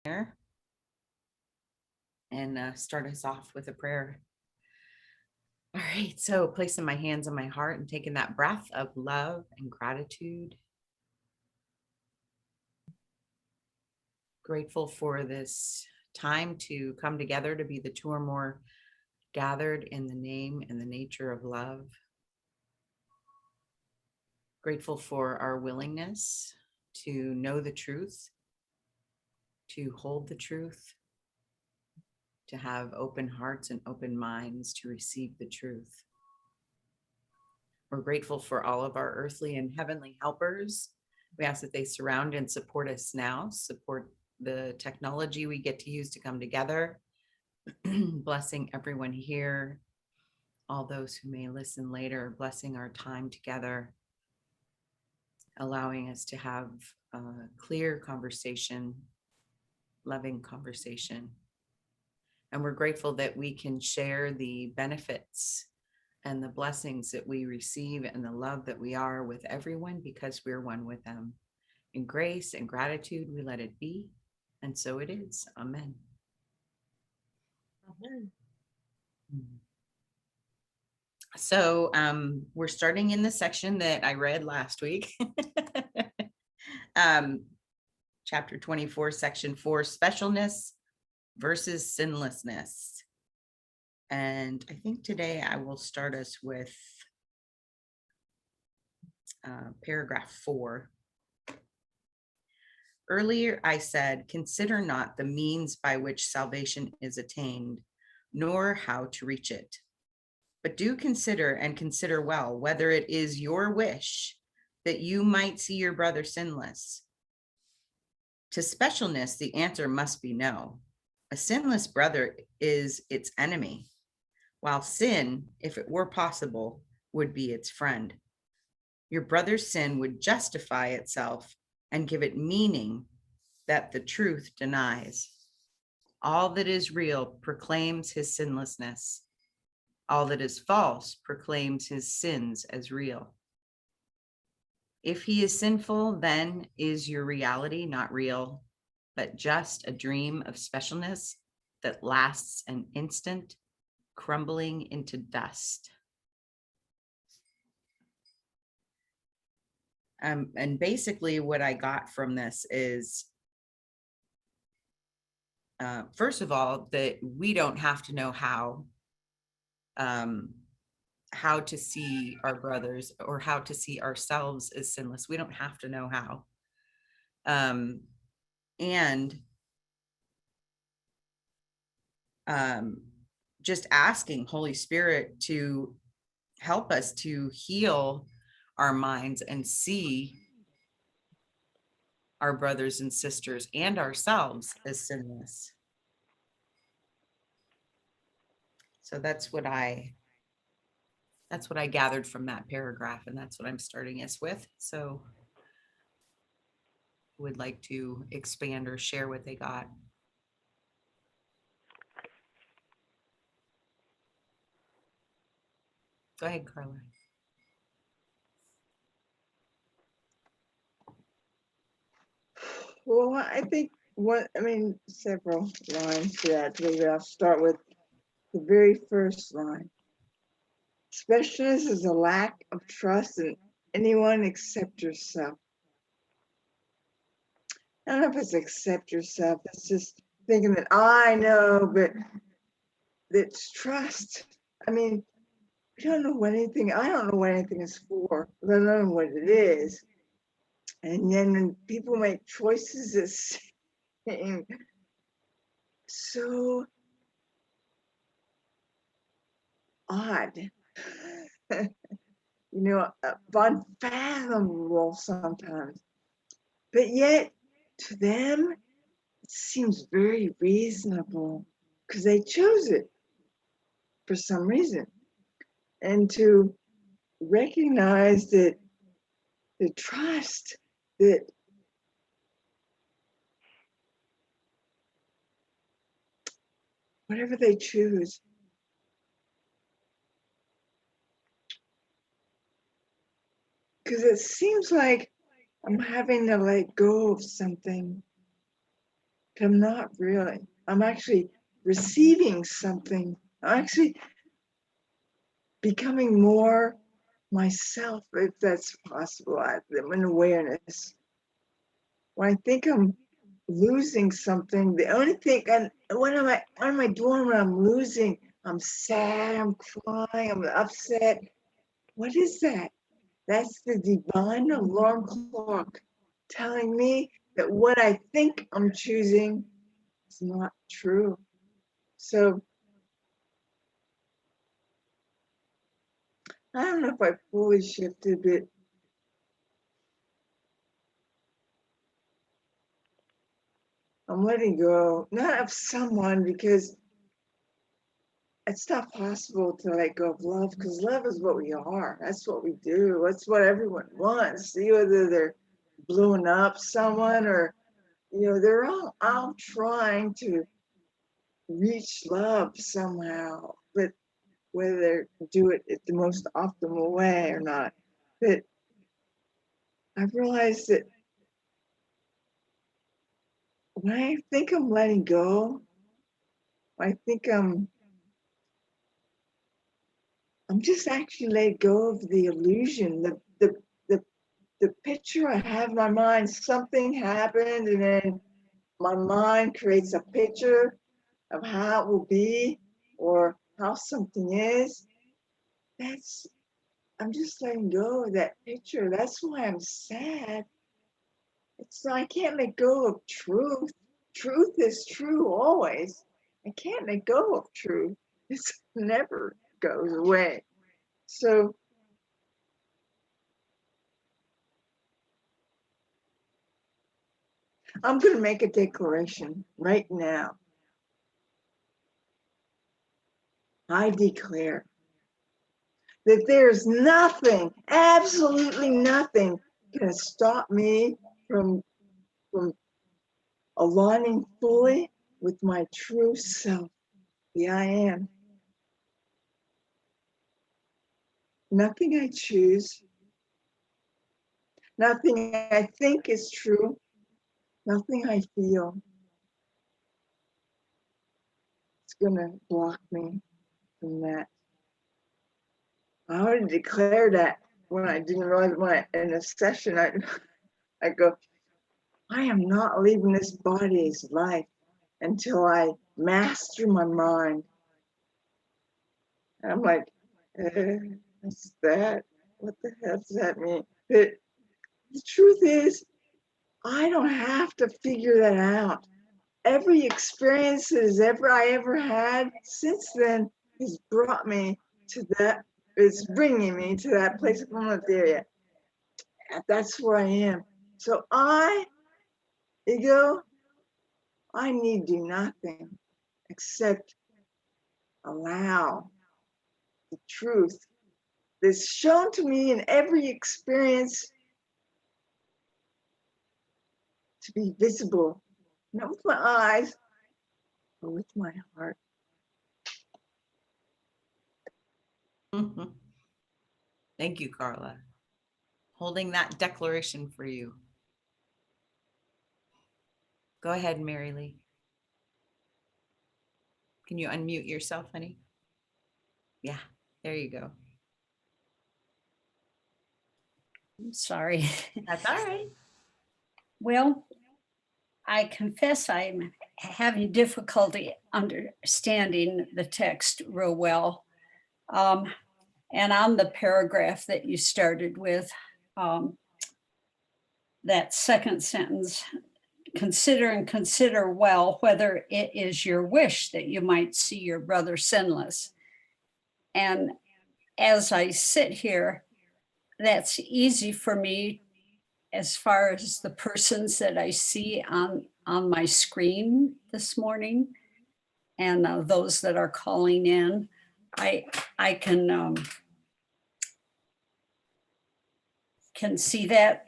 there and start us off with a prayer. All right, so placing my hands on my heart and taking that breath of love and gratitude. Grateful for this time to come together to be the two or more gathered in the name and the nature of love. Grateful for our willingness to know the truth, to hold the truth, to have open hearts and open minds to receive the truth. We're grateful for all of our earthly and heavenly helpers. We ask that they surround and support us now, support the technology we get to use to come together, blessing everyone here, all those who may listen later, blessing our time together, allowing us to have a clear conversation, loving conversation. And we're grateful that we can share the benefits and the blessings that we receive and the love that we are with everyone because we're one with them. In grace and gratitude, we let it be. And so it is. Amen. Amen. So we're starting in the section that I read last week. Chapter 24, section 4, specialness versus sinlessness. And I think today I will start us with paragraph 4. Earlier I said, consider not the means by which salvation is attained, nor how to reach it. But do consider and consider well whether it is your wish that you might see your brother sinless. To specialness, the answer must be no. A sinless brother is its enemy, while sin, if it were possible, would be its friend. Your brother's sin would justify itself and give it meaning that the truth denies. All that is real proclaims his sinlessness. All that is false proclaims his sins as real. If he is sinful, then is your reality not real, but just a dream of specialness that lasts an instant, crumbling into dust. And basically what I got from this is, first of all, that we don't have to know how to see our brothers or how to see ourselves as sinless. We don't have to know how. And just asking Holy Spirit to help us to heal our minds and see our brothers and sisters and ourselves as sinless. So that's what I gathered from that paragraph, and that's what I'm starting us with. So would like to expand or share what they got. Go ahead, Carla. Well, I think several lines to that. Maybe I'll start with the very first line. Specialness is a lack of trust in anyone except yourself. I don't know if it's accept yourself. It's just thinking that I know, but it's trust. I mean, we don't know what anything, I don't know what anything is for, let alone what it is. And then when people make choices that seem so odd, unfathomable sometimes, but yet to them it seems very reasonable because they chose it for some reason. And to recognize that the trust that whatever they choose, because it seems like I'm having to let go of something but I'm not really. I'm actually receiving something. I'm actually becoming more myself, if that's possible. I'm in awareness. When I think I'm losing something, the only thing, and what am I doing when I'm losing? I'm sad, I'm crying, I'm upset. What is that? That's the divine alarm clock telling me that what I think I'm choosing is not true. So I don't know if I fully shifted, but I'm letting go, not of someone, because it's not possible to let go of love, because love is what we are. That's what we do. That's what everyone wants. Whether they're blowing up someone or, they're all trying to reach love somehow, but whether they do it the most optimal way or not. But I've realized that when I think I'm letting go, I think I'm just actually letting go of the illusion, the picture I have in my mind. Something happened, and then my mind creates a picture of how it will be or how something is. I'm just letting go of that picture. That's why I'm sad. I can't let go of truth. Truth is true always. I can't let go of truth. It never goes away. So I'm going to make a declaration right now. I declare that there's nothing, absolutely nothing, going to stop me from aligning fully with my true self, the I am. Nothing I choose, nothing I think is true, nothing I feel is going to block me from that. I already declared that when I didn't realize in a session, I go, I am not leaving this body's life until I master my mind. And I'm like, what's that? What the hell does that mean? But the truth is, I don't have to figure that out. Every experience I ever had since then has brought me to that. It's bringing me to that place. I'm not there yet. That's where I am. So ego, I need do nothing except allow the truth that's shown to me in every experience to be visible, not with my eyes, but with my heart. Thank you, Carla. Holding that declaration for you. Go ahead, Mary Lee. Can you unmute yourself, honey? Yeah, there you go. I'm sorry. That's all right. Well, I confess I'm having difficulty understanding the text real well. And on the paragraph that you started with, that second sentence, consider well whether it is your wish that you might see your brother sinless. And as I sit here, that's easy for me as far as the persons that I see on my screen this morning and those that are calling in. I can see that,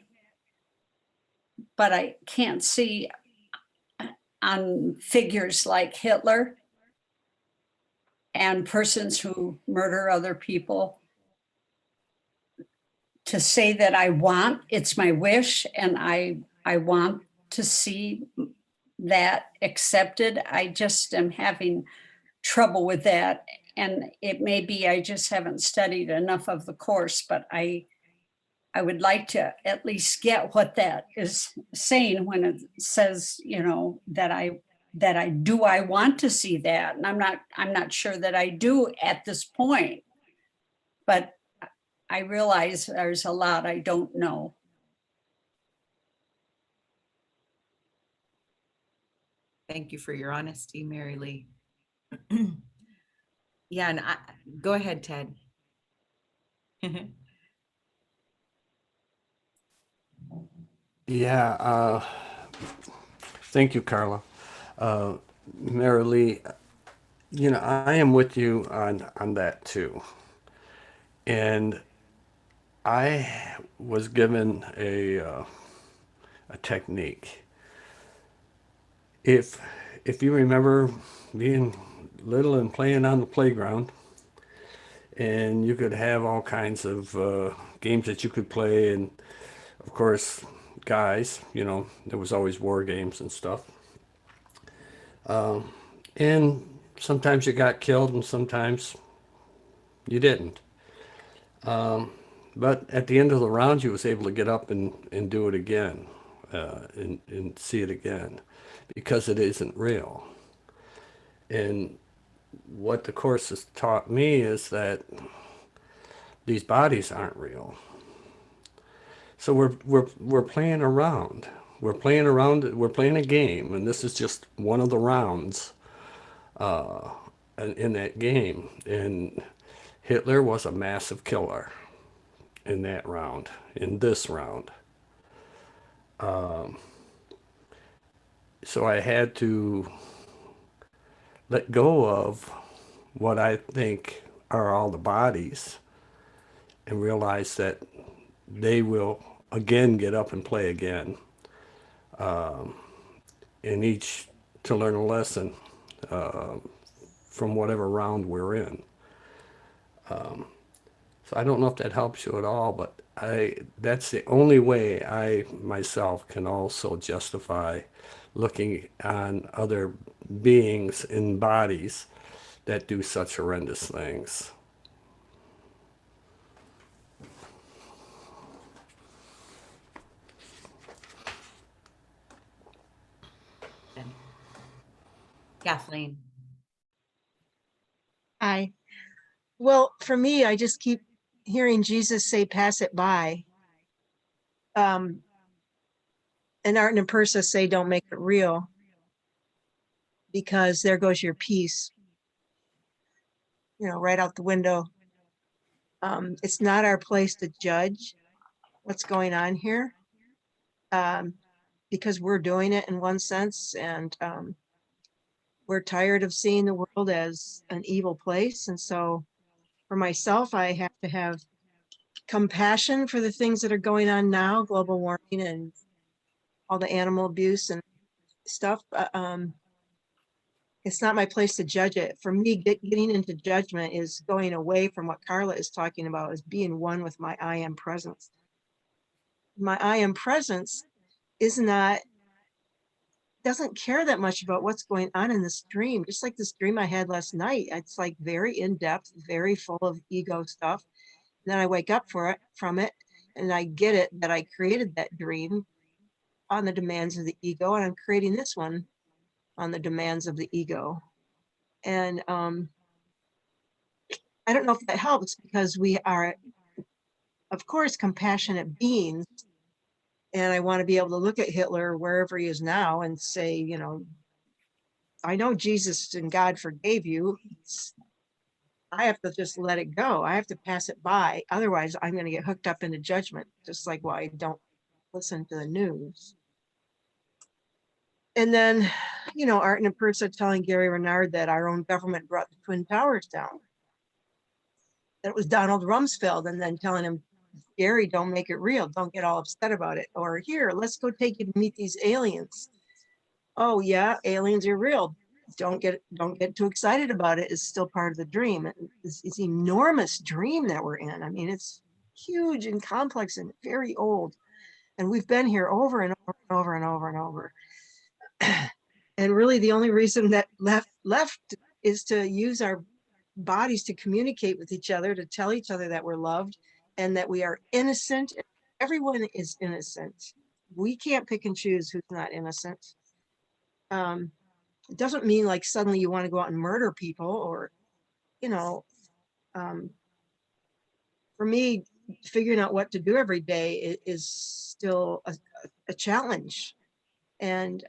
but I can't see on figures like Hitler and persons who murder other people. To say that it's my wish and I want to see that accepted. I just am having trouble with that. And it may be I just haven't studied enough of the course, but I would like to at least get what that is saying when it says, that I want to see that. And I'm not sure that I do at this point, but I realize there's a lot I don't know. Thank you for your honesty, Mary Lee. Yeah, and go ahead, Ted. Yeah, thank you, Carla. Mary Lee, I am with you on that too. And I was given a technique. If you remember being little and playing on the playground, and you could have all kinds of games that you could play, and of course, guys, there was always war games and stuff. And sometimes you got killed and sometimes you didn't. But at the end of the round, you was able to get up and do it again, and see it again, because it isn't real. And what the course has taught me is that these bodies aren't real. So we're playing around. We're playing around. We're playing a game, and this is just one of the rounds in that game. And Hitler was a massive killer in that round, in this round. So I had to let go of what I think are all the bodies and realize that they will again get up and play again, and each to learn a lesson from whatever round we're in. So I don't know if that helps you at all, but that's the only way I myself can also justify looking on other beings in bodies that do such horrendous things. Kathleen. Hi. Well, for me, I just keep hearing Jesus say, pass it by. And Art and Persa say, don't make it real, because there goes your peace, right out the window. It's not our place to judge what's going on here, because we're doing it in one sense, and we're tired of seeing the world as an evil place. And so for myself, I have to have compassion for the things that are going on now, global warming and all the animal abuse and stuff. It's not my place to judge it. For me, getting into judgment is going away from what Carla is talking about, is being one with my I am presence. My I am presence doesn't care that much about what's going on in this dream. Just like this dream I had last night, it's like very in-depth, very full of ego stuff. And then I wake up from it, and I get it that I created that dream on the demands of the ego, and I'm creating this one on the demands of the ego. And I don't know if that helps, because we are, of course, compassionate beings. And I want to be able to look at Hitler wherever he is now and say, I know Jesus and God forgave you. I have to just let it go. I have to pass it by. Otherwise, I'm going to get hooked up into judgment, just like why I don't listen to the news. And then, Art and Persa telling Gary Renard that our own government brought the Twin Towers down. That it was Donald Rumsfeld, and then telling him, Gary, don't make it real. Don't get all upset about it. Or here, let's go take you to meet these aliens. Oh yeah, aliens are real. Don't get too excited about it. It's still part of the dream. It's an enormous dream that we're in. I mean, it's huge and complex and very old. And we've been here over and over and over and over and over. And really the only reason that left is to use our bodies to communicate with each other, to tell each other that we're loved and that we are innocent. Everyone is innocent. We can't pick and choose who's not innocent. It doesn't mean like suddenly you want to go out and murder people or, you know, for me, figuring out what to do every day is still a challenge. And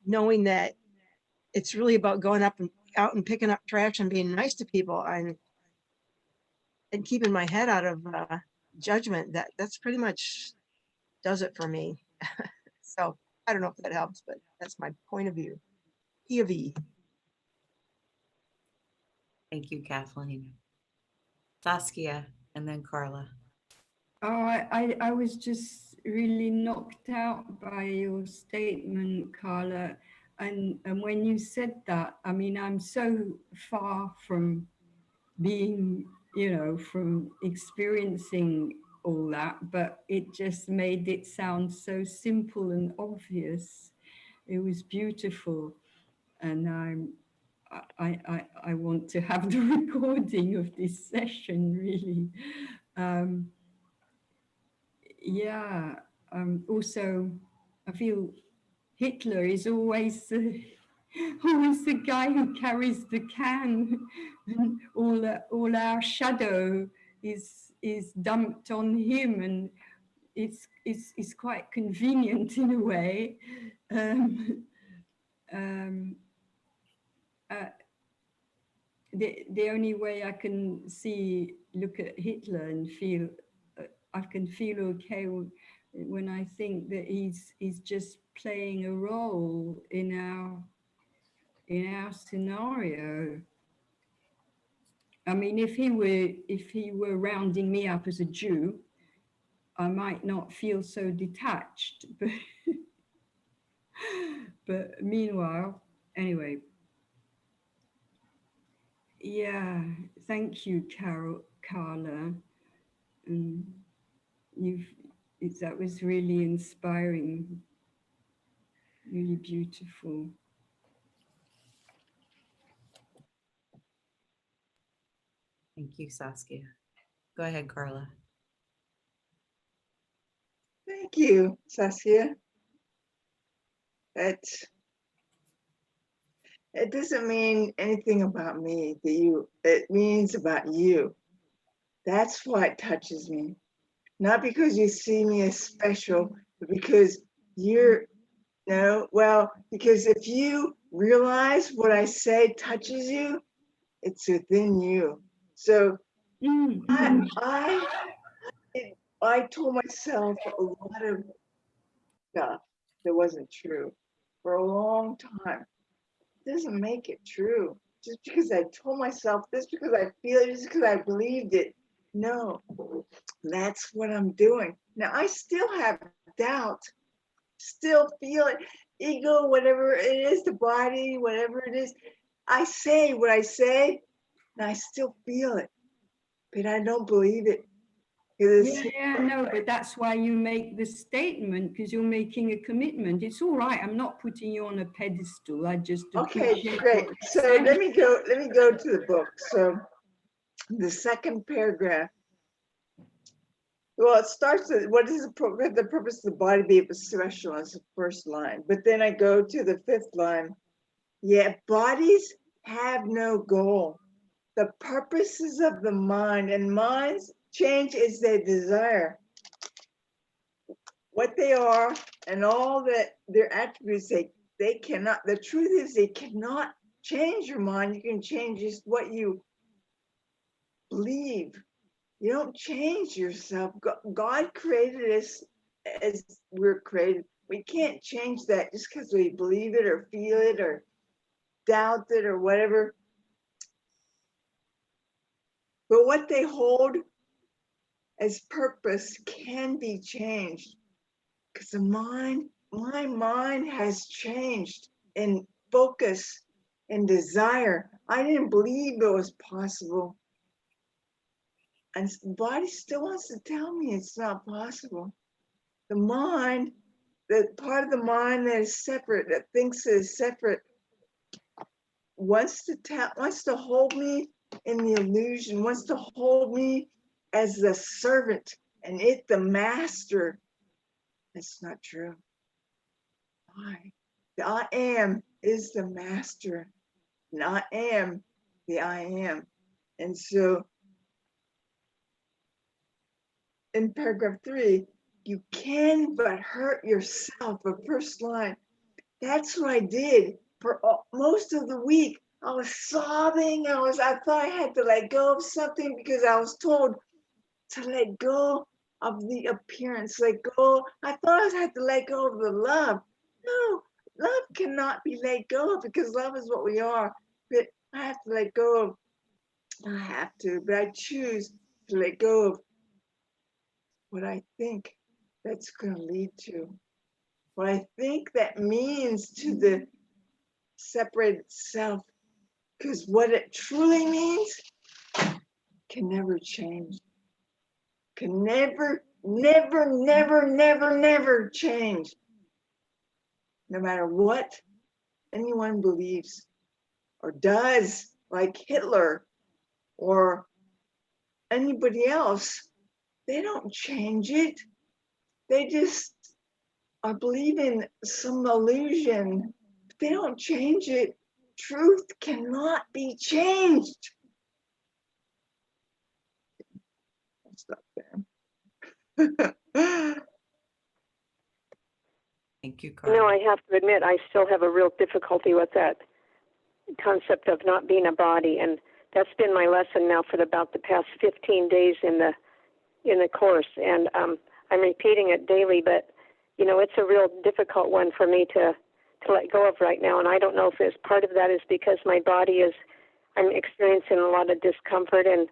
knowing that it's really about going up and out and picking up trash and being nice to people and keeping my head out of judgment, that's pretty much does it for me. So I don't know if that helps, but that's my point of view. POV. Thank you, Kathleen. Saskia and then Carla. Oh, I was just really knocked out by your statement, Carla. And when you said that, I mean, I'm so far from being, from experiencing all that, but it just made it sound so simple and obvious. It was beautiful. And I want to have the recording of this session, really. Also, I feel Hitler is always the guy who carries the can, and all our shadow is dumped on him, and it's quite convenient in a way. The only way I can look at Hitler and feel, I can feel okay when I think that he's just playing a role in our scenario. I mean, if he were rounding me up as a Jew, I might not feel so detached. But meanwhile, anyway. Yeah, thank you, Carla. That was really inspiring, really beautiful. Thank you, Saskia. Go ahead, Carla. Thank you, Saskia. It doesn't mean anything about me it means about you. That's why it touches me. Not because you see me as special, but because because if you realize what I say touches you, it's within you. So I told myself a lot of stuff that wasn't true for a long time. It doesn't make it true. Just because I told myself this, because I feel it, just because I believed it. No, that's what I'm doing. Now I still have doubt, still feel it, ego, whatever it is, the body, whatever it is. I say what I say, and I still feel it, but I don't believe it. No, but that's why you make the statement, because you're making a commitment. It's all right. I'm not putting you on a pedestal. I just Okay, great. So let me go to the book. So the second paragraph. Well, it starts with what is the purpose of the body be but specialness, the first line. But then I go to the fifth line. Yeah, bodies have no goal. The purposes of the mind, and minds change as they desire. What they are and all that their attributes, they cannot, the truth is they cannot change your mind. You can change just what you believe. You don't change yourself. God created us as we're created. We can't change that just because we believe it or feel it or doubt it or whatever. But what they hold as purpose can be changed, because my mind has changed in focus and desire. I didn't believe it was possible. And the body still wants to tell me it's not possible. The mind, the part of the mind that is separate, that thinks it is separate, wants to hold me in the illusion, wants to hold me as the servant and it the master. That's not true. Why? The I am is the master, and I am the I am. And so in paragraph 3, you can but hurt yourself, the first line. That's what I did for most of the week. I was sobbing. I thought I had to let go of something because I was told to let go of the appearance, let go. I thought I had to let go of the love. No, love cannot be let go of because love is what we are. But I have to let go of, I have to, but I choose to let go of what I think that's going to lead to. What I think that means to the separated self. Because what it truly means can never change. Can never, never, never, never, never change. No matter what anyone believes or does, like Hitler or anybody else, they don't change it. They just are believing some illusion. They don't change it. Truth cannot be changed. I'll stop there. Thank you, You Carla. know, I have to admit, I still have a real difficulty with that concept of not being a body, and that's been my lesson now for about the past 15 days in the course, and I'm repeating it daily. But you know, it's a real difficult one for me to let go of right now, and I don't know if it's part of that is because my body is, I'm experiencing a lot of discomfort and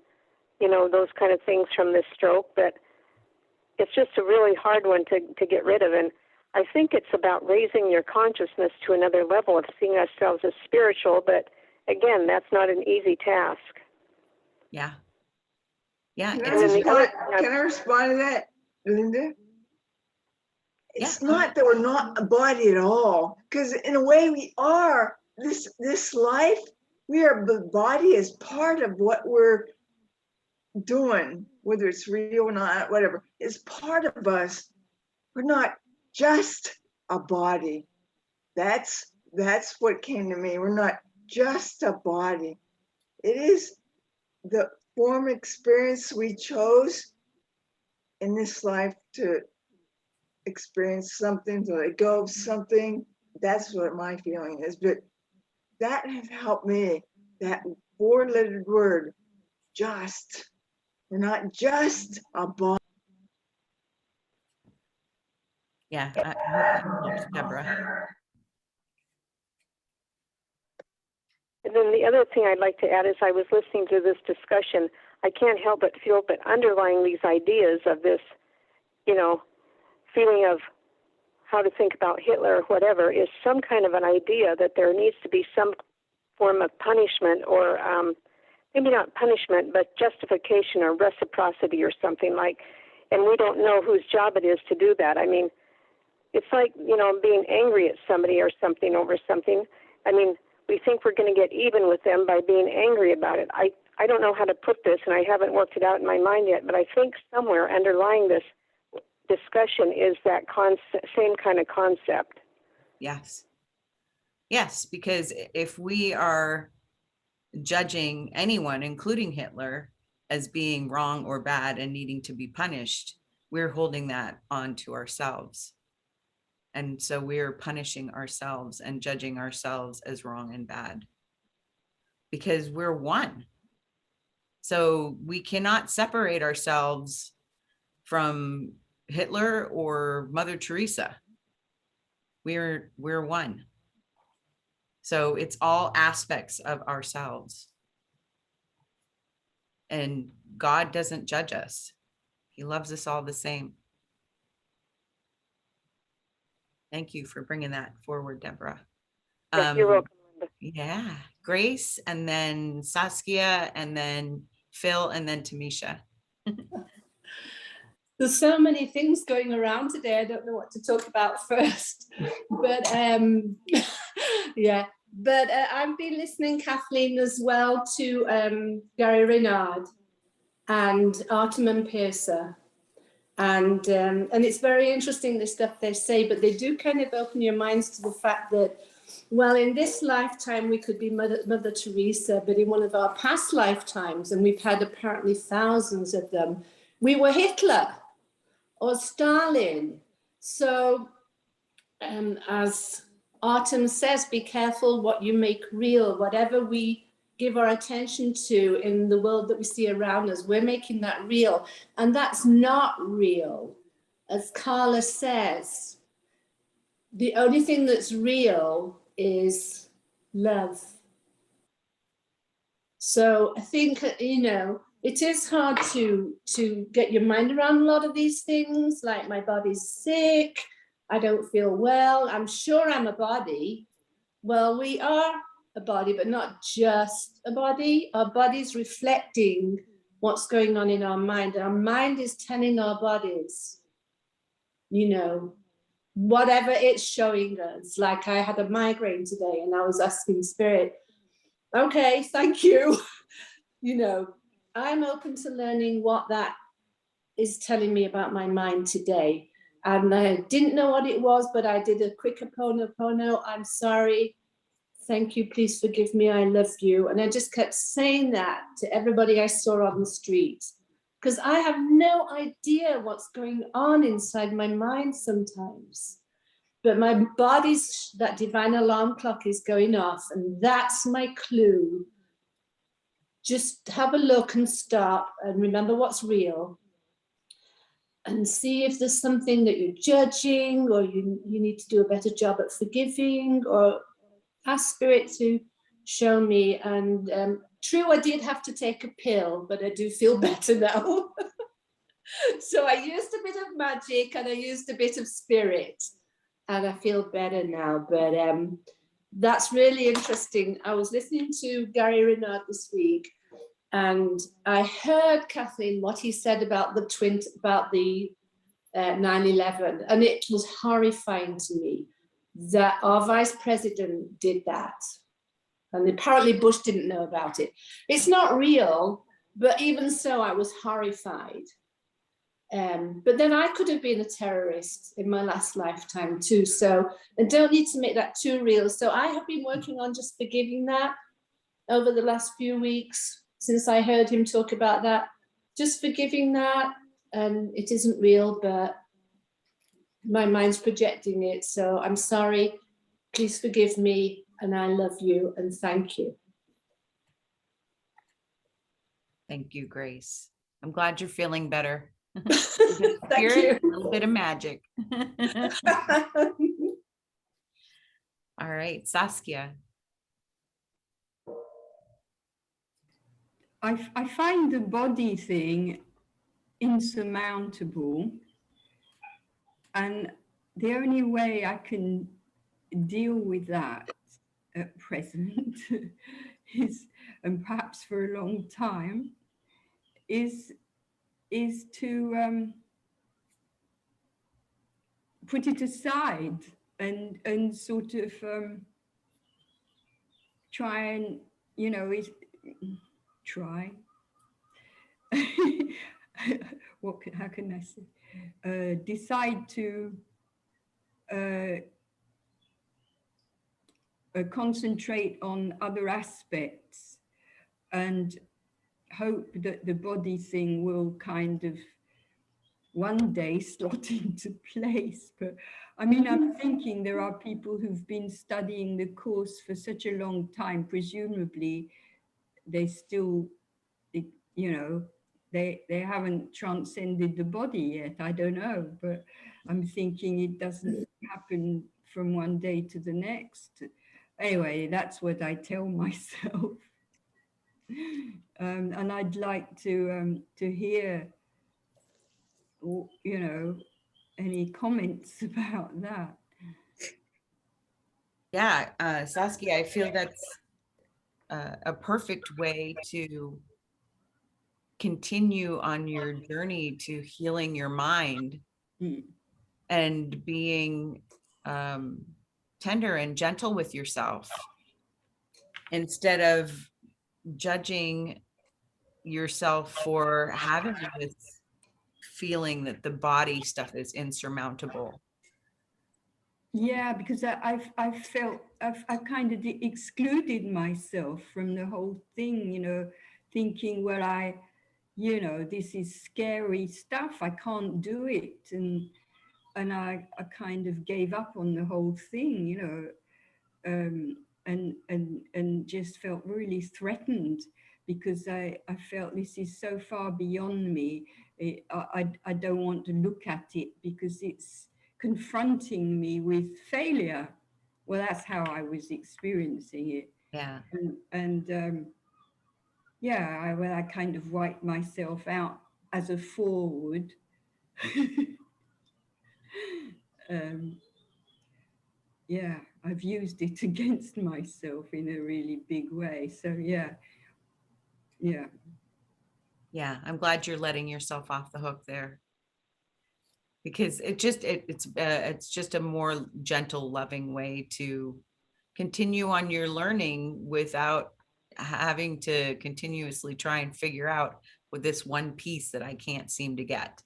you know those kind of things from this stroke, but it's just a really hard one to get rid of. And I think it's about raising your consciousness to another level of seeing ourselves as spiritual, but again, that's not an easy task. Yeah. Yeah. Can I It's respond to that, Linda? It's Yeah. not that we're not a body at all, because in a way we are. This life, we are, the body is part of what we're doing, whether it's real or not, whatever. It's part of us. We're not just a body. That's what came to me. We're not just a body. It is the form experience we chose in this life to experience something, to let go of something. That's what my feeling is. But that has helped me. That 4-lettered word, just. We're not just a body. Yeah. I hope that helps, Deborah. And then the other thing I'd like to add is I was listening to this discussion. I can't help but feel that underlying these ideas of this, you know, feeling of how to think about Hitler or whatever is some kind of an idea that there needs to be some form of punishment or maybe not punishment, but justification or reciprocity or something like, and we don't know whose job it is to do that. I mean, it's like, you know, being angry at somebody or something over something. I mean, we think we're going to get even with them by being angry about it. I don't know how to put this, and I haven't worked it out in my mind yet, but I think somewhere underlying this discussion is that same kind of concept. Yes. Yes, because if we are judging anyone, including Hitler, as being wrong or bad and needing to be punished, we're holding that on to ourselves. And so we're punishing ourselves and judging ourselves as wrong and bad because we're one. So we cannot separate ourselves from Hitler or Mother Teresa. We're one. So it's all aspects of ourselves. And God doesn't judge us. He loves us all the same. Thank you for bringing that forward, Deborah. Yes, you're welcome, Linda. Yeah, Grace, and then Saskia, and then Phil, and then Tamisha. there's so many things going around today. I don't know what to talk about first, but yeah. But I've been listening, Kathleen, as well to Gary Renard and Artem Piercer. And it's very interesting, the stuff they say, but they do kind of open your minds to the fact that, well, in this lifetime, we could be Mother Teresa, but in one of our past lifetimes, and we've had apparently thousands of them, we were Hitler or Stalin. So as Artem says, be careful what you make real. Whatever we give our attention to in the world that we see around us, we're making that real. And that's not real. As Carla says, the only thing that's real is love. So I think, you know, it is hard to get your mind around a lot of these things, like my body's sick, I don't feel well, I'm sure I'm a body. Well, we are a body, but not just a body. Our body's reflecting what's going on in our mind. Our mind is telling our bodies, you know, whatever it's showing us. Like I had a migraine today and I was asking Spirit, okay, thank you. You know, I'm open to learning what that is telling me about my mind today. And I didn't know what it was, but I did a quick Ho'oponopono. I'm sorry. Thank you. Please forgive me. I love you. And I just kept saying that to everybody I saw on the street, because I have no idea what's going on inside my mind sometimes. But my body's, that divine alarm clock is going off, and that's my clue. Just have a look and stop and remember what's real, and see if there's something that you're judging, or you need to do a better job at forgiving, or ask Spirit to show me. And true, I did have to take a pill, but I do feel better now. So I used a bit of magic and I used a bit of Spirit, and I feel better now. But that's really interesting. I was listening to Gary Renard this week, and I heard, Kathleen, what he said about the 9/11, and it was horrifying to me that our vice president did that. And apparently Bush didn't know about it. It's not real, but even so, I was horrified. But then I could have been a terrorist in my last lifetime too. So I don't need to make that too real. So I have been working on just forgiving that over the last few weeks since I heard him talk about that. Just forgiving that, and it isn't real, but my mind's projecting it. So I'm sorry, please forgive me, and I love you, and thank you. Thank you, Grace. I'm glad you're feeling better. Thank you. A little bit of magic. All right, Saskia. I find the body thing insurmountable, and the only way I can deal with that at present is, and perhaps for a long time, is to put it aside and sort of try and, you know, try. How can I say? Decide to concentrate on other aspects and hope that the body thing will kind of one day slot into place. But I mean, I'm thinking there are people who've been studying the course for such a long time, presumably they still, you know, they haven't transcended the body yet. I don't know, but I'm thinking it doesn't happen from one day to the next. Anyway, that's what I tell myself. And I'd like to hear, you know, any comments about that. Yeah, Saskia, I feel that's a perfect way to continue on your journey to healing your mind Mm. and being tender and gentle with yourself instead of judging yourself for having this feeling that the body stuff is insurmountable. Yeah, because I felt I kind of excluded myself from the whole thing, you know, thinking, well, this is scary stuff. I can't do it, and I kind of gave up on the whole thing, you know, and just felt really threatened because I felt this is so far beyond me. I don't want to look at it because it's confronting me with failure. Well, that's how I was experiencing it. Yeah. And yeah, I kind of wiped myself out as a forward. um, yeah, I've used it against myself in a really big way. So yeah. Yeah, I'm glad you're letting yourself off the hook there, because it's just a more gentle, loving way to continue on your learning without having to continuously try and figure out with this one piece that I can't seem to get.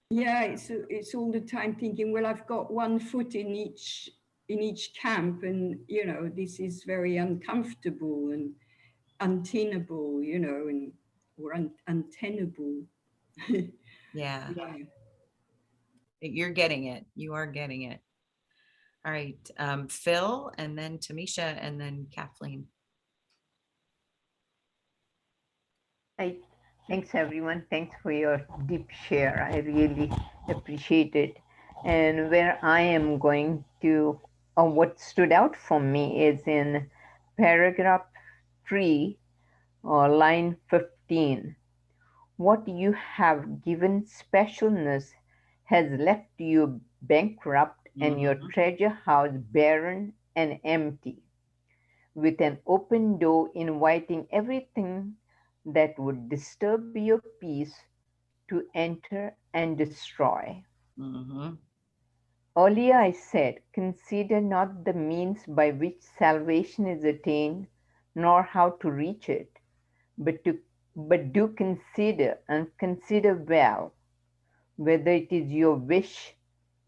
Yeah, it's all the time thinking, well, I've got one foot in each camp, and you know, this is very uncomfortable and untenable, you know, or untenable. Yeah, Yeah. you're getting it. You are getting it. All right, Phil, and then Tamisha, and then Kathleen. Hi, thanks everyone. Thanks for your deep share. I really appreciate it. And where I am going to, or what stood out for me is in paragraph 3 or line 15. What you have given specialness has left you bankrupt and your treasure house barren and empty, with an open door inviting everything that would disturb your peace to enter and destroy. Mm-hmm. Earlier I said, consider not the means by which salvation is attained, nor how to reach it, but do consider, and consider well, whether it is your wish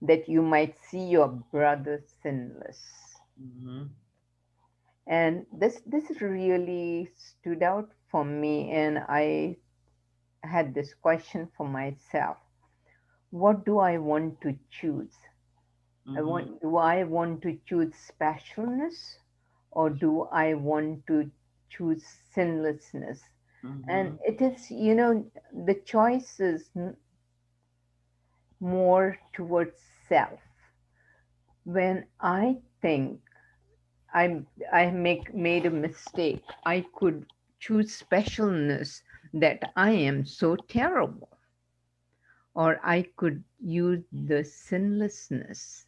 that you might see your brother sinless. Mm-hmm. And this really stood out for me, and I had this question for myself. What do I want to choose? Do I want to choose specialness, or do I want to choose sinlessness? And it is, the choice is more towards self. When I think made a mistake, I could choose specialness, that I am so terrible, or I could use the sinlessness.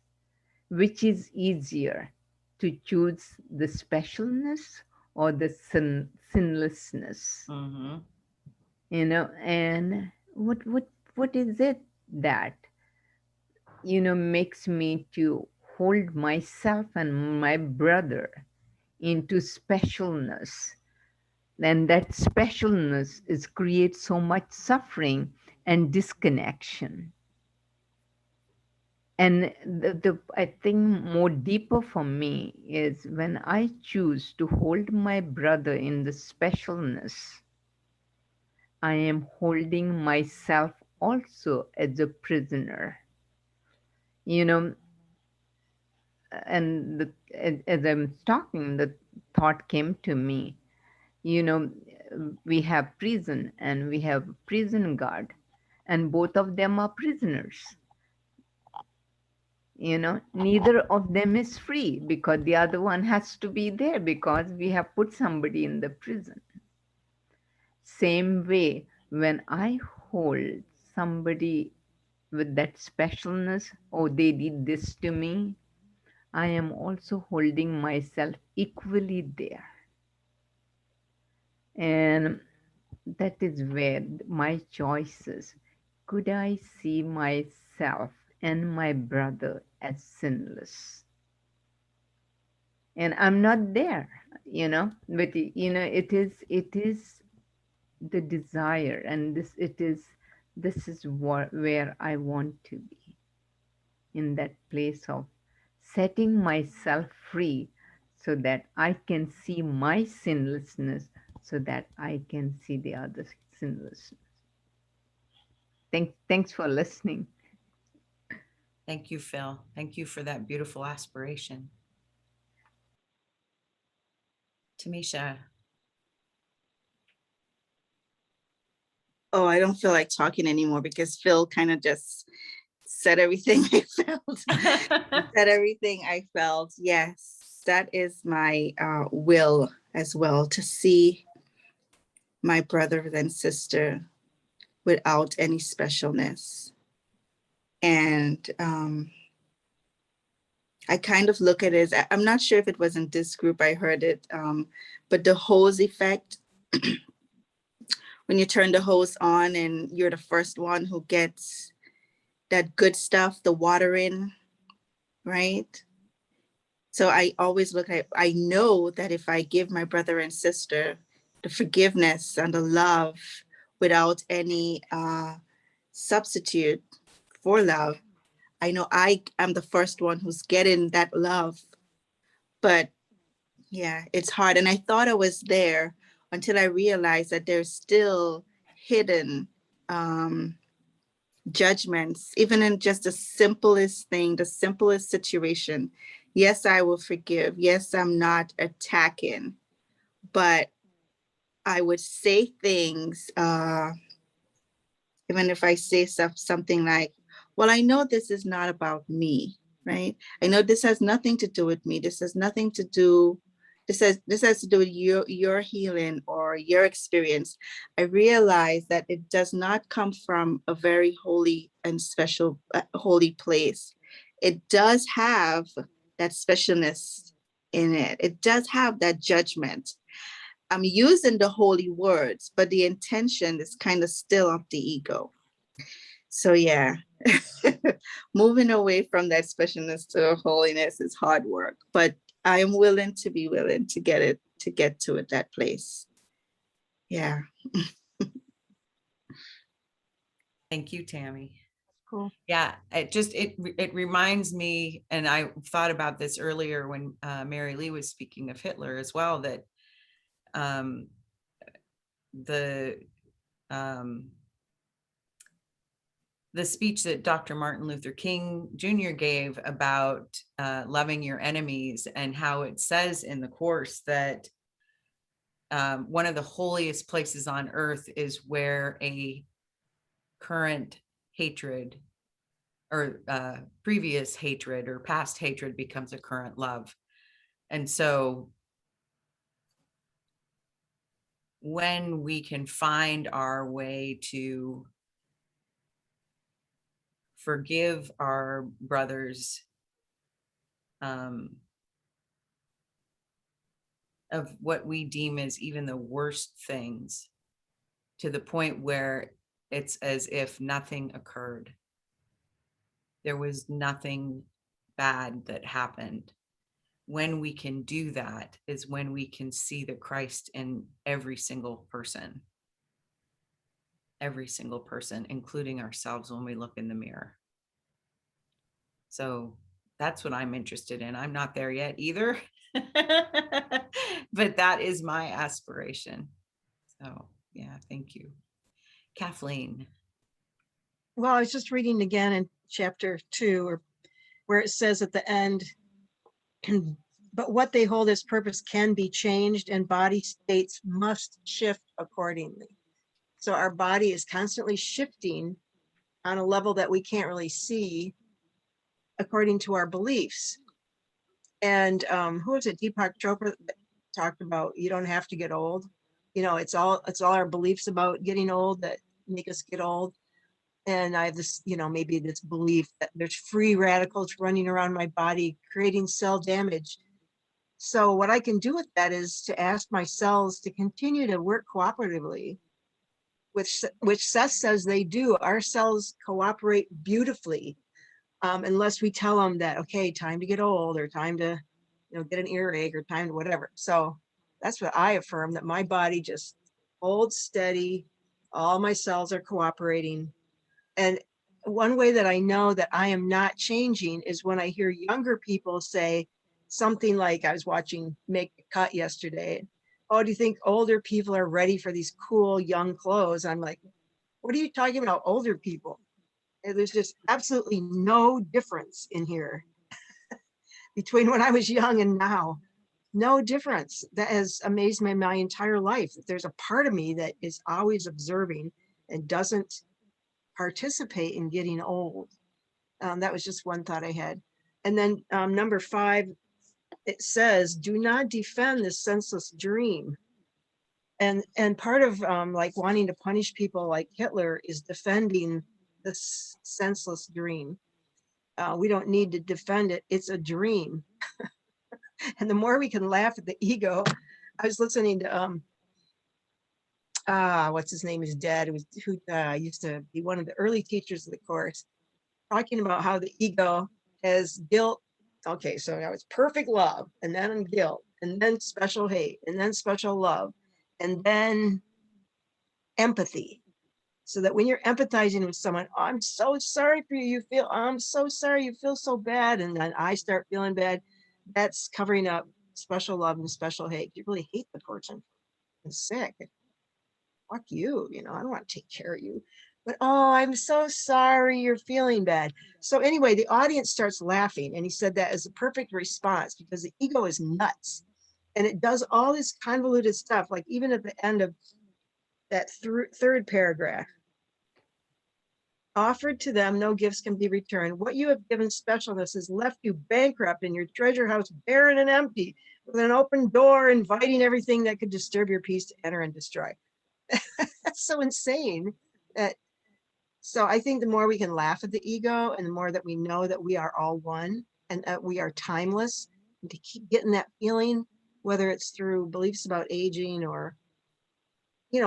Which is easier, to choose the specialness or the sinlessness? Mm-hmm. And what is it that makes me to hold myself and my brother into specialness? And that specialness creates so much suffering and disconnection. And I think more deeper for me is when I choose to hold my brother in the specialness, I am holding myself also as a prisoner. And as I'm talking, the thought came to me, we have prison and we have prison guard, and both of them are prisoners. Neither of them is free, because the other one has to be there because we have put somebody in the prison. Same way, when I hold somebody with that specialness, oh, they did this to me, I am also holding myself equally there. And that is where my choices. Could I see myself and my brother as sinless? And I'm not there, but it is the desire, and this is where I want to be, in that place of setting myself free so that I can see my sinlessness, so that I can see the other sinlessness. Thanks for listening. Thank you, Phil. Thank you for that beautiful aspiration. Tamisha. Oh, I don't feel like talking anymore because Phil kind of just said everything I felt. Said everything I felt. Yes, that is my will as well, to see my brother and sister without any specialness. And I kind of look at it as, I'm not sure if it was in this group I heard it, but the hose effect. When you turn the hose on and you're the first one who gets that good stuff, the watering, right? So I always look at, I know that if I give my brother and sister the forgiveness and the love without any substitute for love, I know I am the first one who's getting that love. But yeah, it's hard. And I thought I was there until I realized that there's still hidden judgments, even in just the simplest thing, the simplest situation. Yes, I will forgive. Yes, I'm not attacking, but I would say things, even if I say something like, well, I know this is not about me, right? I know this has nothing to do with me. This has nothing to do, this has to do with your healing or your experience. I realize that it does not come from a very holy and special, holy place. It does have that specialness in it. It does have that judgment. I'm using the holy words, but the intention is kind of still of the ego. So yeah, moving away from that specialness to holiness is hard work, but I am willing to get to it, that place. Yeah. Thank you, Tammy. Cool. Yeah, it reminds me, and I thought about this earlier when Mary Lee was speaking of Hitler as well, that the speech that Dr. Martin Luther King Jr. gave about loving your enemies, and how it says in the course that one of the holiest places on earth is where a current hatred or previous hatred or past hatred becomes a current love. And so when we can find our way to forgive our brothers of what we deem as even the worst things, to the point where it's as if nothing occurred. There was nothing bad that happened. When we can do that is when we can see the Christ in every single person, including ourselves when we look in the mirror. So that's what I'm interested in. I'm not there yet either, but that is my aspiration. So yeah, thank you. Kathleen. Well, I was just reading again in chapter 2, where it says at the end, but what they hold as purpose can be changed, and body states must shift accordingly. So our body is constantly shifting on a level that we can't really see according to our beliefs. And who was it? Deepak Chopra that talked about, you don't have to get old. It's all our beliefs about getting old that make us get old. And I have this, maybe this belief that there's free radicals running around my body, creating cell damage. So what I can do with that is to ask my cells to continue to work cooperatively which Seth says they do. Our cells cooperate beautifully, unless we tell them that, okay, time to get old, or time to, get an earache, or time to whatever. So that's what I affirm, that my body just holds steady. All my cells are cooperating. And one way that I know that I am not changing is when I hear younger people say something like, I was watching Make the Cut yesterday. Oh, do you think older people are ready for these cool young clothes? I'm like, what are you talking about, older people? And there's just absolutely no difference in here between when I was young and now. No difference. That has amazed me my entire life. That there's a part of me that is always observing and doesn't participate in getting old. That was just one thought I had. And then number 5, it says, do not defend this senseless dream. And part of like wanting to punish people like Hitler is defending this senseless dream. We don't need to defend it. It's a dream. And the more we can laugh at the ego, I was listening to what's his name is dead, who used to be one of the early teachers of the course, talking about how the ego has guilt. Okay, so now it's perfect love, and then guilt, and then special hate, and then special love, and then empathy. So that when you're empathizing with someone, oh, I'm so sorry for you. I'm so sorry. You feel so bad. And then I start feeling bad. That's covering up special love and special hate. You really hate the person who's sick. Fuck you. I don't want to take care of you. But, oh, I'm so sorry you're feeling bad. So anyway, the audience starts laughing. And he said that is a perfect response, because the ego is nuts. And it does all this convoluted stuff. Like even at the end of that third paragraph, offered to them, no gifts can be returned. What you have given specialness has left you bankrupt and your treasure house barren and empty, with an open door inviting everything that could disturb your peace to enter and destroy. That's so insane. So I think the more we can laugh at the ego, and the more that we know that we are all one, and that we are timeless, and to keep getting that feeling, whether it's through beliefs about aging, or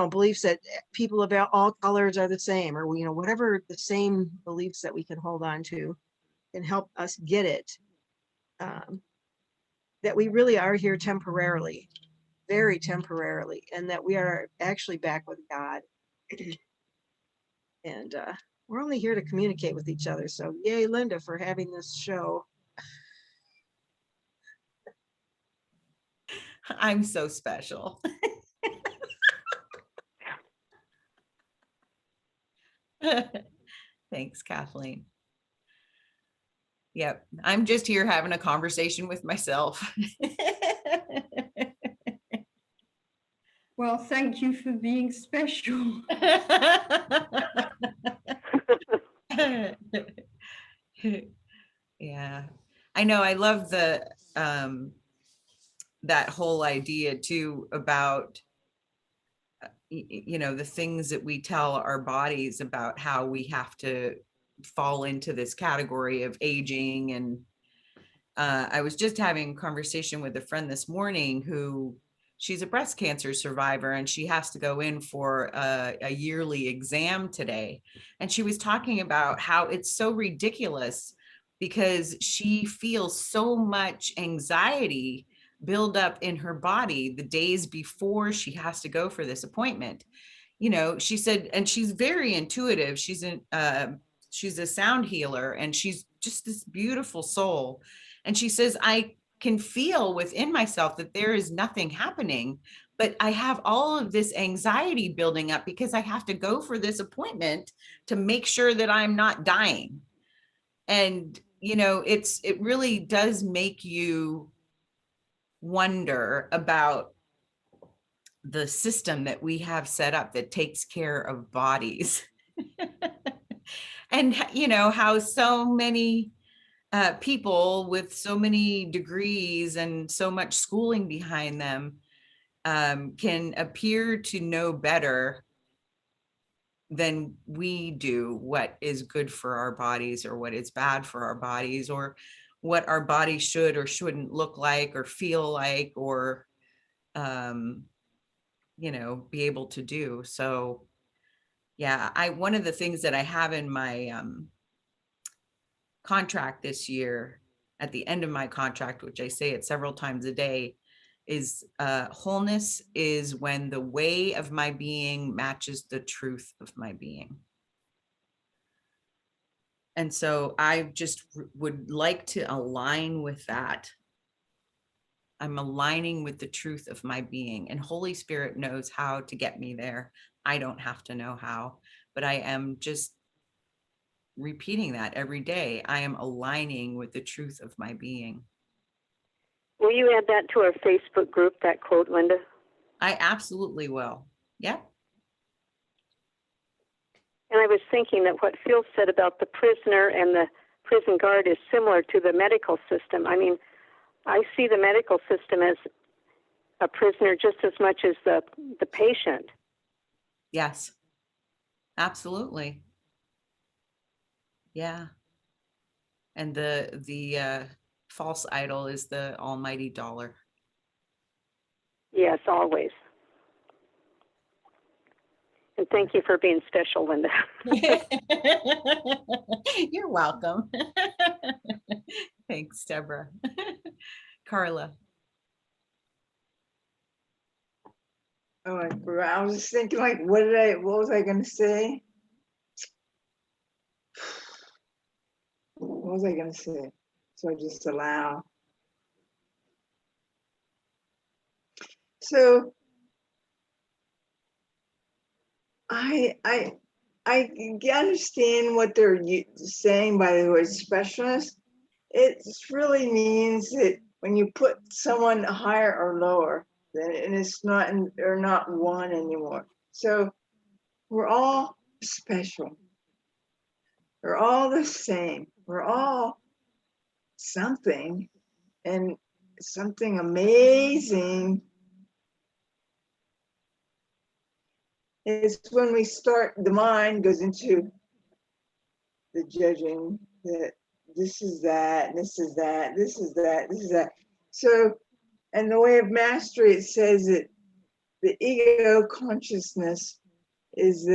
beliefs that people about all colors are the same, or whatever the same beliefs that we can hold on to, can help us get it, that we really are here temporarily, very temporarily, and that we are actually back with God. And we're only here to communicate with each other. So yay, Linda, for having this show. I'm so special. Thanks, Kathleen. Yep, I'm just here having a conversation with myself. Well, thank you for being special. Yeah, I know. I love the that whole idea too about the things that we tell our bodies about how we have to fall into this category of aging. And I was just having a conversation with a friend this morning who, she's a breast cancer survivor, and she has to go in for a yearly exam today. And she was talking about how it's so ridiculous because she feels so much anxiety build up in her body the days before she has to go for this appointment. She said, and she's very intuitive. She's a sound healer, and she's just this beautiful soul. And she says, I can feel within myself that there is nothing happening, but I have all of this anxiety building up because I have to go for this appointment to make sure that I'm not dying. And, it really does make you wonder about the system that we have set up that takes care of bodies. And, how so many people with so many degrees and so much schooling behind them can appear to know better than we do what is good for our bodies, or what is bad for our bodies, or what our body should or shouldn't look like or feel like, or be able to do. So Yeah, one of the things that I have in my contract this year, at the end of my contract, which I say it several times a day, is wholeness is when the way of my being matches the truth of my being. And so I just would like to align with that. I'm aligning with the truth of my being, and Holy Spirit knows how to get me there. I don't have to know how, but I am just repeating that every day. I am aligning with the truth of my being. Will you add that to our Facebook group, that quote, Linda? I absolutely will. Yeah. And I was thinking that what Phil said about the prisoner and the prison guard is similar to the medical system. I mean, I see the medical system as a prisoner just as much as the patient. Yes. Absolutely. Yeah. And the false idol is the almighty dollar. Yes, always. And thank you for being special, Linda. You're welcome. Thanks, Deborah. Carla. Oh, I forgot. I was just thinking, like, what was I gonna say? What was I gonna say? So I just allow. So I understand what they're saying by the word specialness. It really means that when you put someone higher or lower, then it's not, they're not one anymore. So we're all special. We're all the same. We're all something, and something amazing is when we start, the mind goes into the judging that this is that, this is that, this is that, this is that. So, and the way of mastery, it says that the ego consciousness is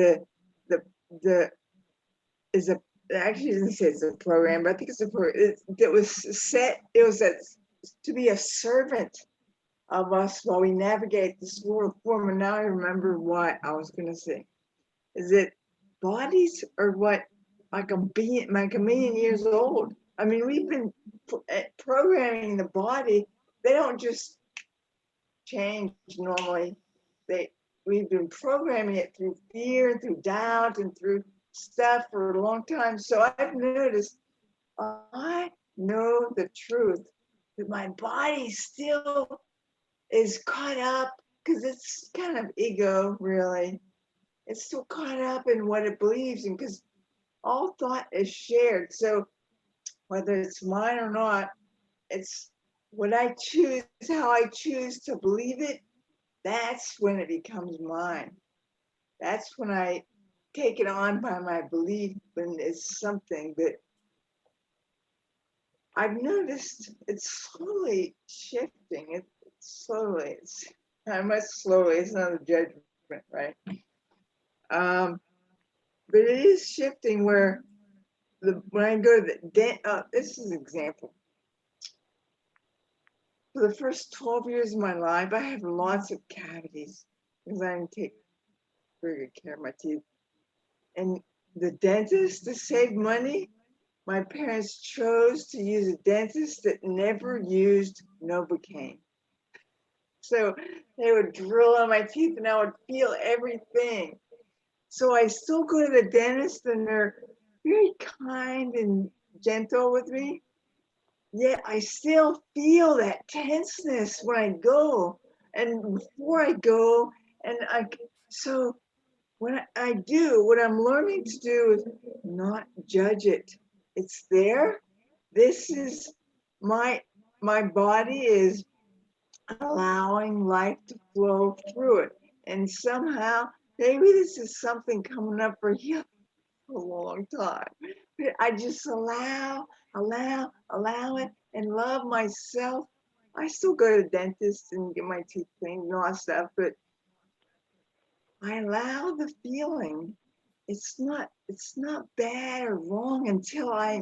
actually it doesn't say it's a program, but I think it's a program that was set, it was to be a servant of us while we navigate this world form. And now I remember what I was going to say, is that bodies are what, like a million years old. I mean, we've been programming the body. They don't just change normally. We've been programming it through fear, through doubt, and through stuff for a long time. So I've noticed, I know the truth that my body still is caught up, because it's kind of ego, really. It's still caught up in what it believes in, because all thought is shared. So whether it's mine or not, it's what I choose, how I choose to believe it. That's when it becomes mine. That's when I take it on by my belief, when it's something that I've noticed it's slowly shifting. It's slowly, it's much slowly, it's not a judgment, right? But it is shifting where when I go to the this is an example. For the first 12 years of my life, I had lots of cavities because I didn't take very good care of my teeth. And the dentist, to save money, my parents chose to use a dentist that never used Novocaine. So they would drill on my teeth and I would feel everything. So I still go to the dentist and they're very kind and gentle with me. Yet I still feel that tenseness when I go and before I go. And so when I do, what I'm learning to do is not judge it. It's there. This is my body is allowing life to flow through it. And somehow, maybe this is something coming up for you for a long time. But I just allow it, and love myself. I still go to the dentist and get my teeth cleaned and all that stuff, but I allow the feeling it's not bad or wrong until I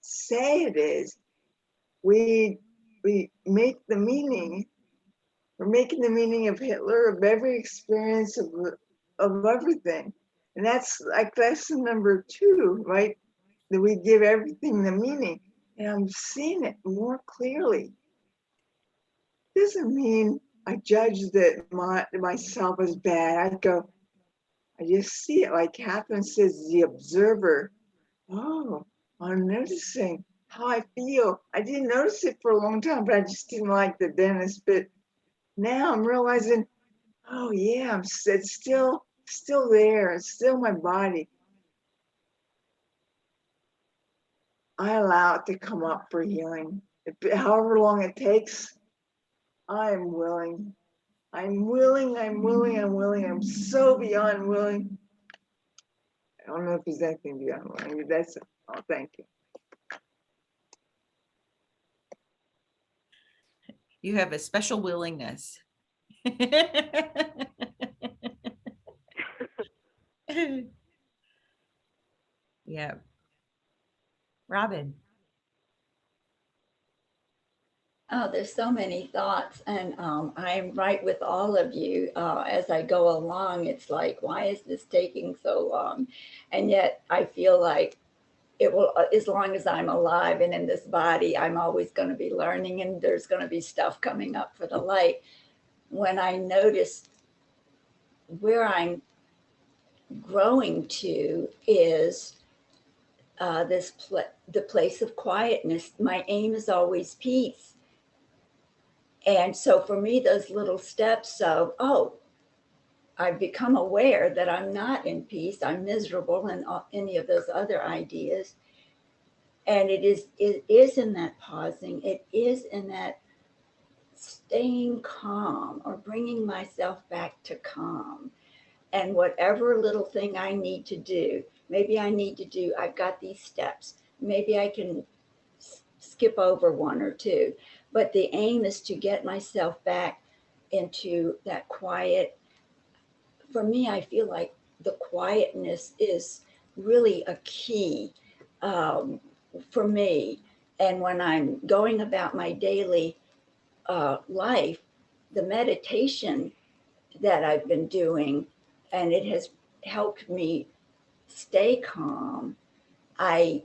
say it is. We make the meaning. We're making the meaning of Hitler, of every experience of everything. And that's like lesson number 2, right? That we give everything the meaning. And I'm seeing it more clearly. Doesn't mean I judge that myself as bad. I just see it like Catherine says, the observer. Oh, I'm noticing how I feel. I didn't notice it for a long time, but I just didn't like the dentist. But now I'm realizing, oh yeah, it's still there. It's still my body. I allow it to come up for healing. However long it takes, I'm willing. I'm willing. I'm so beyond willing. I don't know if there's anything beyond willing, but that's it. Oh, thank you. You have a special willingness. Yeah. Robin. Oh, there's so many thoughts, and I'm right with all of you. As I go along, it's like, why is this taking so long? And yet I feel like it will, as long as I'm alive and in this body, I'm always going to be learning, and there's going to be stuff coming up for the light. When I notice where I'm growing to is the place of quietness. My aim is always peace. And so for me, those little steps of, oh, I've become aware that I'm not in peace, I'm miserable, and any of those other ideas. And it is in that pausing, it is in that staying calm or bringing myself back to calm. And whatever little thing I need to do, maybe I've got these steps, maybe I can skip over 1 or 2. But the aim is to get myself back into that quiet. For me, I feel like the quietness is really a key for me. And when I'm going about my daily life, the meditation that I've been doing, and it has helped me stay calm. I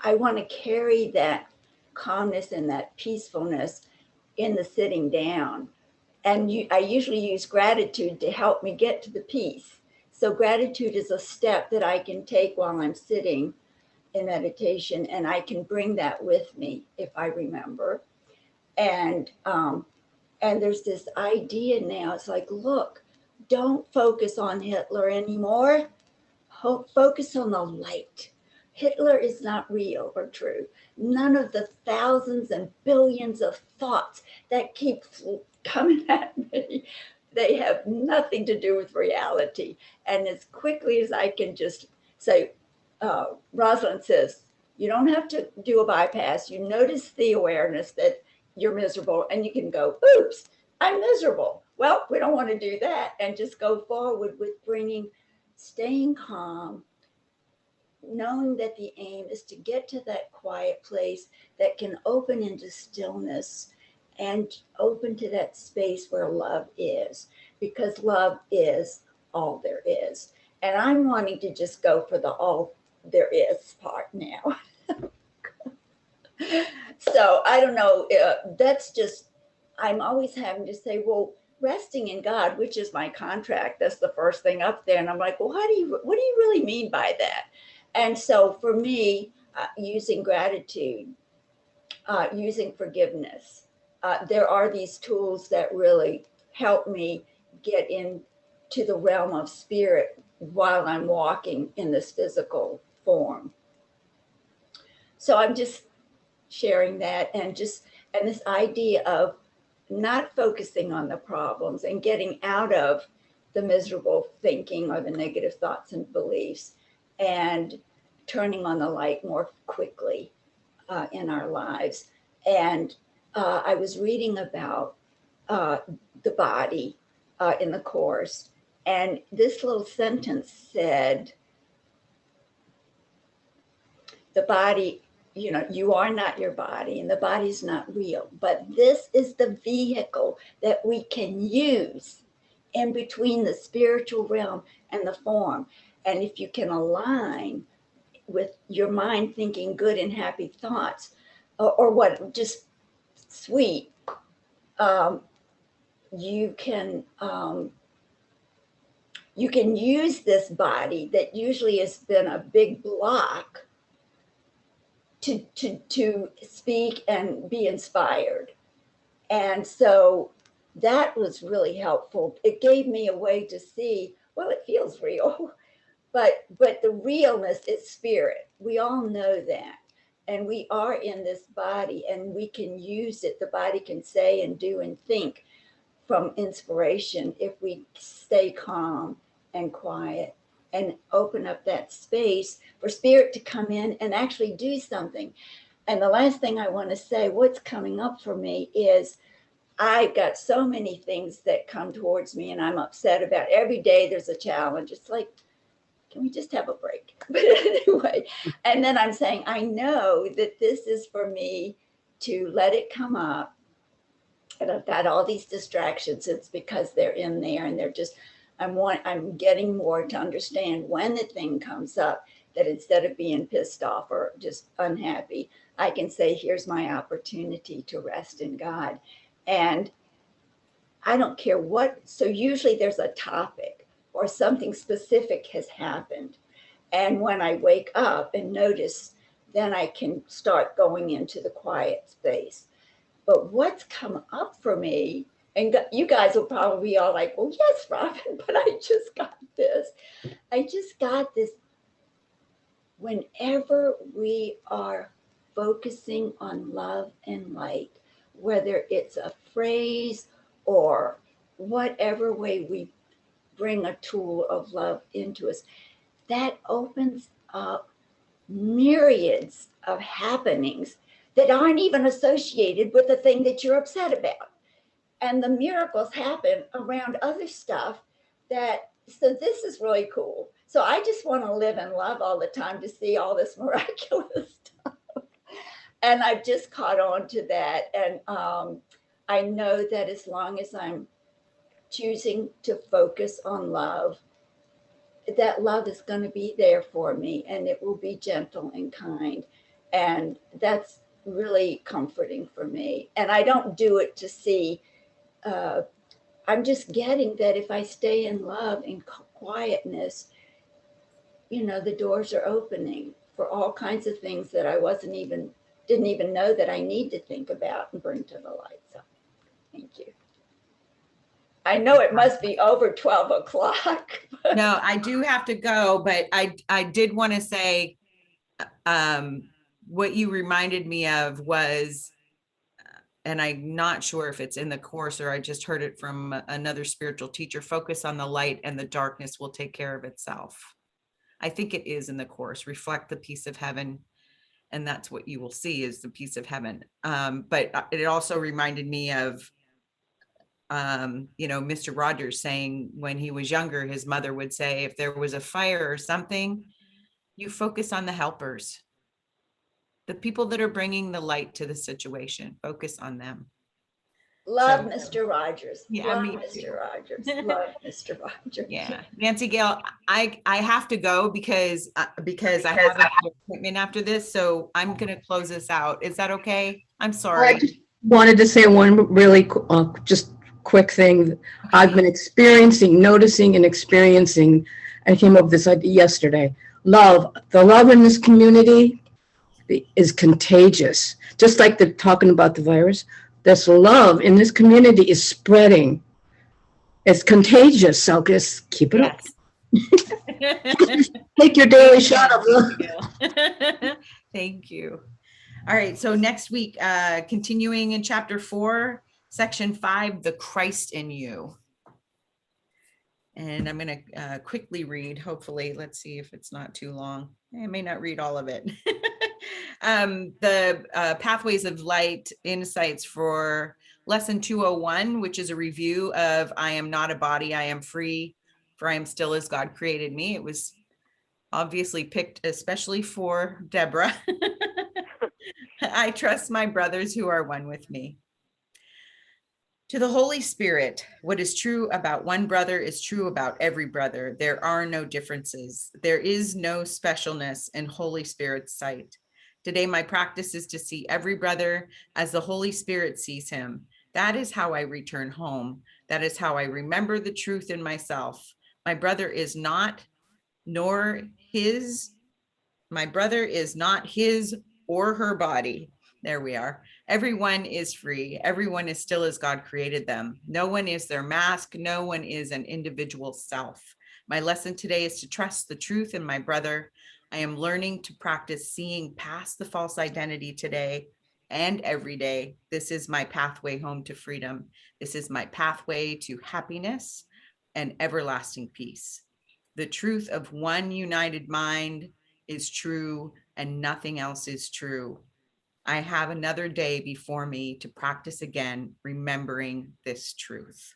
want to carry that calmness and that peacefulness in the sitting down. And I usually use gratitude to help me get to the peace. So gratitude is a step that I can take while I'm sitting in meditation, and I can bring that with me if I remember. And there's this idea now. It's like, look, don't focus on Hitler anymore. Focus on the light. Hitler is not real or true. None of the thousands and billions of thoughts that keep coming at me, they have nothing to do with reality. And as quickly as I can just say, Rosalind says, you don't have to do a bypass. You notice the awareness that you're miserable, and you can go, oops, I'm miserable. Well, we don't want to do that, and just go forward with staying calm, knowing that the aim is to get to that quiet place that can open into stillness and open to that space where love is, because love is all there is. And I'm wanting to just go for the all there is part now. So I don't know, that's just, I'm always having to say, well, resting in God, which is my contract, that's the first thing up there. And I'm like, well, what do you really mean by that? And so for me, using gratitude, using forgiveness, there are these tools that really help me get into the realm of spirit while I'm walking in this physical form. So I'm just sharing that, and this idea of not focusing on the problems and getting out of the miserable thinking or the negative thoughts and beliefs, and turning on the light more quickly in our lives. And I was reading about the body in the Course, And this little sentence said, the body, you are not your body, and the body's not real, but this is the vehicle that we can use in between the spiritual realm and the form. And if you can align with your mind thinking good and happy thoughts, or what, just sweet, you can use this body that usually has been a big block to speak and be inspired. And so that was really helpful. It gave me a way to see, well, it feels real, but the realness is spirit. We all know that. And we are in this body, and we can use it. The body can say and do and think from inspiration if we stay calm and quiet and open up that space for spirit to come in and actually do something. And the last thing I want to say, what's coming up for me is I've got so many things that come towards me and I'm upset about. Every day there's a challenge. It's like, can we just have a break? But anyway, and then I'm saying, I know that this is for me to let it come up. And I've got all these distractions. It's because they're in there, and they're just, I'm getting more to understand when the thing comes up, that instead of being pissed off or just unhappy, I can say, here's my opportunity to rest in God. And I don't care what. So usually there's a topic or something specific has happened. And when I wake up and notice, then I can start going into the quiet space. But what's come up for me, and you guys will probably be all like, well, yes, Robin, but I just got this. I just got this. Whenever we are focusing on love and light, whether it's a phrase or whatever way we bring a tool of love into us, that opens up myriads of happenings that aren't even associated with the thing that you're upset about. And the miracles happen around other stuff so this is really cool. So I just want to live in love all the time to see all this miraculous stuff. And I've just caught on to that. And I know that as long as I'm choosing to focus on love, that love is going to be there for me, and it will be gentle and kind. And that's really comforting for me. And I don't do it to see, I'm just getting that if I stay in love and quietness, the doors are opening for all kinds of things that I didn't even know that I need to think about and bring to the light. So thank you. I know it must be over 12 o'clock. No, I do have to go, but I did want to say, what you reminded me of was, and I'm not sure if it's in the course or I just heard it from another spiritual teacher, focus on the light and the darkness will take care of itself. I think it is in the course, reflect the peace of heaven. And that's what you will see is the peace of heaven. But it also reminded me of, Mr. Rogers saying when he was younger, his mother would say, if there was a fire or something, you focus on the helpers, the people that are bringing the light to the situation, focus on them. Love Mr. Rogers. Yeah, love me Mr. too. Rogers. Love Mr. Rogers. Yeah, Nancy Gail, I have to go because I have an appointment after this, so I'm going to close this out. Is that okay? I'm sorry. I just wanted to say one really just quick thing. I've been noticing and experiencing, I came up with this idea yesterday. The love in this community is contagious. Just like they're talking about the virus, this love in this community is spreading. It's contagious, so just keep it up. Take your daily shot of love. Thank you. All right, so next week, continuing in chapter 4, section 5, the Christ in you. And I'm going to quickly read, hopefully. Let's see if it's not too long. I may not read all of it. The Pathways of Light Insights for lesson 201, which is a review of I am not a body, I am free for I am still as God created me. It was obviously picked especially for Deborah. I trust my brothers who are one with me. To the Holy Spirit, what is true about one brother is true about every brother. There are no differences. There is no specialness in Holy Spirit's sight. Today, my practice is to see every brother as the Holy Spirit sees him. That is how I return home. That is how I remember the truth in myself. My brother is not his or her body. There we are. Everyone is free. Everyone is still as God created them. No one is their mask. No one is an individual self. My lesson today is to trust the truth in my brother. I am learning to practice seeing past the false identity today and every day. This is my pathway home to freedom. This is my pathway to happiness and everlasting peace. The truth of one united mind is true and nothing else is true. I have another day before me to practice again, remembering this truth.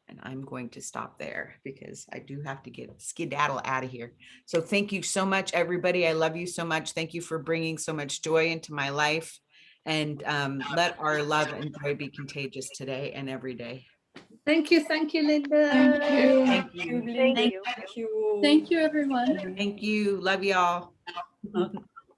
And I'm going to stop there because I do have to get skedaddle out of here. So thank you so much, everybody. I love you so much. Thank you for bringing so much joy into my life. And let our love and joy be contagious today and every day. Thank you, Linda. Thank you. Thank you. Thank you. Thank you, everyone. Thank you. Love y'all.